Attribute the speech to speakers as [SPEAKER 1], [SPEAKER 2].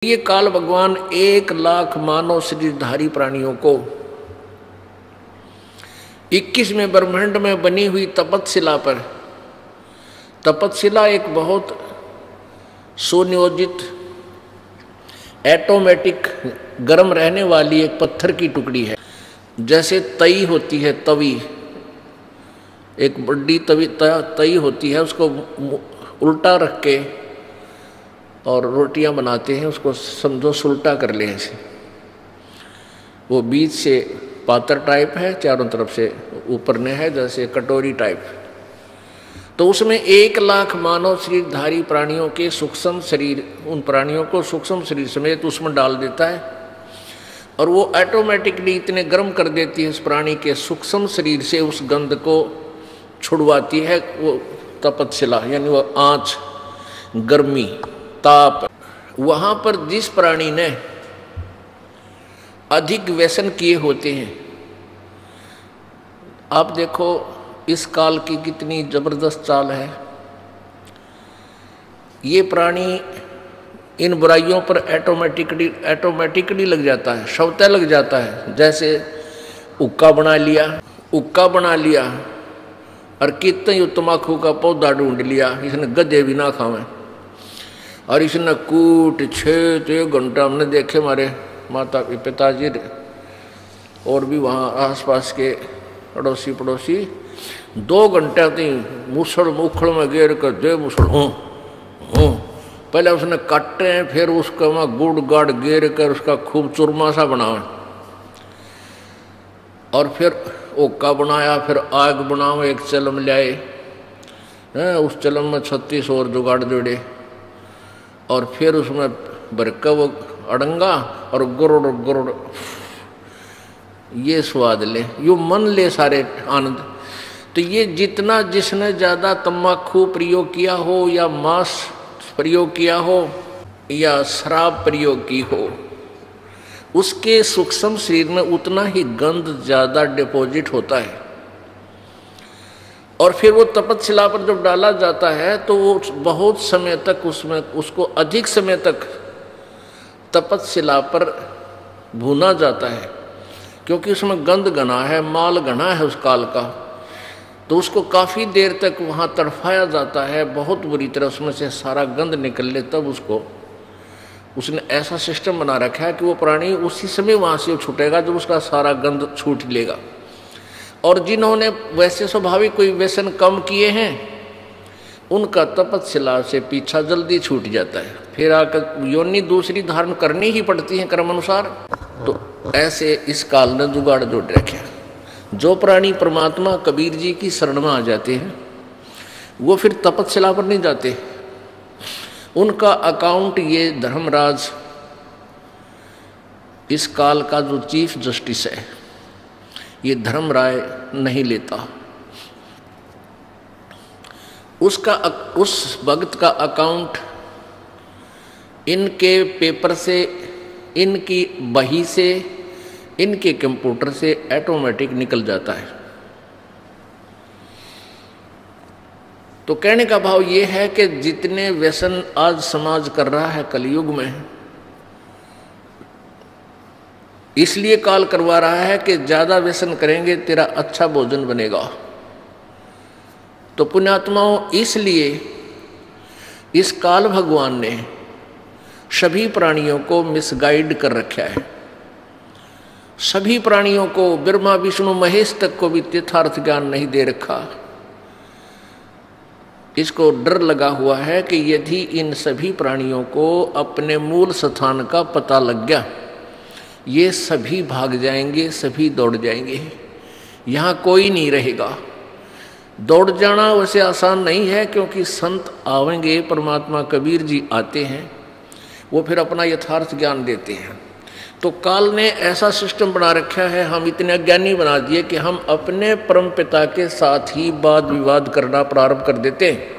[SPEAKER 1] ये काल भगवान 1,00,000 मानव शरीरधारी प्राणियों को 21वें ब्रह्मांड में बनी हुई तपतशिला पर, तपतशिला एक बहुत सुनियोजित ऑटोमेटिक गर्म रहने वाली एक पत्थर की टुकड़ी है। जैसे तई होती है, तवी एक बड़ी तई होती है, उसको उल्टा रख के और रोटियां बनाते हैं, उसको समझो सुल्टा कर ले ऐसे। वो बीच से पातर टाइप है, चारों तरफ से ऊपर ने है जैसे कटोरी टाइप। तो उसमें 1,00,000 मानव शरीरधारी प्राणियों के सूक्ष्म शरीर, उन प्राणियों को सूक्ष्म शरीर समेत उसमें डाल देता है और वो ऑटोमेटिकली इतने गर्म कर देती है उस प्राणी के सूक्ष्म शरीर से, उस गंध को छुड़वाती है वो तपतशिला, यानी वो आँच, गर्मी, ताप। वहां पर जिस प्राणी ने अधिक व्यसन किए होते हैं, आप देखो इस काल की कितनी जबरदस्त चाल है। ये प्राणी इन बुराइयों पर ऑटोमेटिकली लग जाता है, स्वतः लग जाता है। जैसे हुक्का बना लिया और कितने तम्बाकू का पौधा ढूंढ लिया, इसने गधे भी ना खावे और इसने कूट छेद 1 घंटा। हमने देखे हमारे माता पिताजी और भी वहाँ आसपास के अड़ोसी पड़ोसी 2 घंटे तक मुसड़ मुखड़ में घेर कर दे मुसड़ पहले उसने काटे, फिर उसका वहाँ गुड़ गाड़ घेर कर उसका खूब चूरमा सा बनावे और फिर ओका बनाया, फिर आग बनाओ, एक चलम लाए, उस चलम में 36 और जुगाड़ जोड़े और फिर उसमें बरका वो अड़ंगा और गुरुड़ गुरुड़, ये स्वाद ले, यो मन ले सारे आनंद। तो ये जितना जिसने ज़्यादा तम्बाकू प्रयोग किया हो या मांस प्रयोग किया हो या शराब प्रयोग की हो, उसके सूक्ष्म शरीर में उतना ही गंध ज़्यादा डिपॉजिट होता है। और फिर वो तपतशिला पर जब डाला जाता है तो वो बहुत समय तक उसमें उसको अधिक समय तक तपतशिला पर भूना जाता है, क्योंकि उसमें गंध घना है, माल घना है उस काल का। तो उसको काफ़ी देर तक वहाँ तड़फाया जाता है, बहुत बुरी तरह उसमें से सारा गंध निकल ले, तब उसको उसने ऐसा सिस्टम बना रखा है कि वो प्राणी उसी समय वहाँ से छूटेगा जब उसका सारा गंध छूट लेगा। और जिन्होंने वैसे स्वाभाविक कोई व्यसन कम किए हैं, उनका तपतशिला से पीछा जल्दी छूट जाता है, फिर आकर योनि दूसरी धारण करनी ही पड़ती है कर्म अनुसार। तो ऐसे इस काल ने जुगाड़ जोड़ रखे। जो प्राणी परमात्मा कबीर जी की शरण में आ जाते हैं वो फिर तपतशिला पर नहीं जाते। उनका अकाउंट ये धर्मराज, इस काल का जो चीफ जस्टिस है, ये धर्मराय नहीं लेता। उस भक्त का अकाउंट इनके पेपर से, इनकी बही से, इनके कंप्यूटर से ऑटोमेटिक निकल जाता है। तो कहने का भाव ये है कि जितने व्यसन आज समाज कर रहा है कलयुग में, इसलिए काल करवा रहा है कि ज्यादा व्यसन करेंगे तेरा अच्छा भोजन बनेगा। तो पुण्यात्माओं, इसलिए इस काल भगवान ने सभी प्राणियों को मिसगाइड कर रखा है। सभी प्राणियों को, ब्रह्मा विष्णु महेश तक को भी यथार्थ ज्ञान नहीं दे रखा। इसको डर लगा हुआ है कि यदि इन सभी प्राणियों को अपने मूल स्थान का पता लग गया, ये सभी भाग जाएंगे, सभी दौड़ जाएंगे, यहाँ कोई नहीं रहेगा। दौड़ जाना वैसे आसान नहीं है, क्योंकि संत आवेंगे, परमात्मा कबीर जी आते हैं, वो फिर अपना यथार्थ ज्ञान देते हैं। तो काल ने ऐसा सिस्टम बना रखा है, हम इतने अज्ञानी बना दिए कि हम अपने परम पिता के साथ ही वाद विवाद करना प्रारंभ कर देते हैं।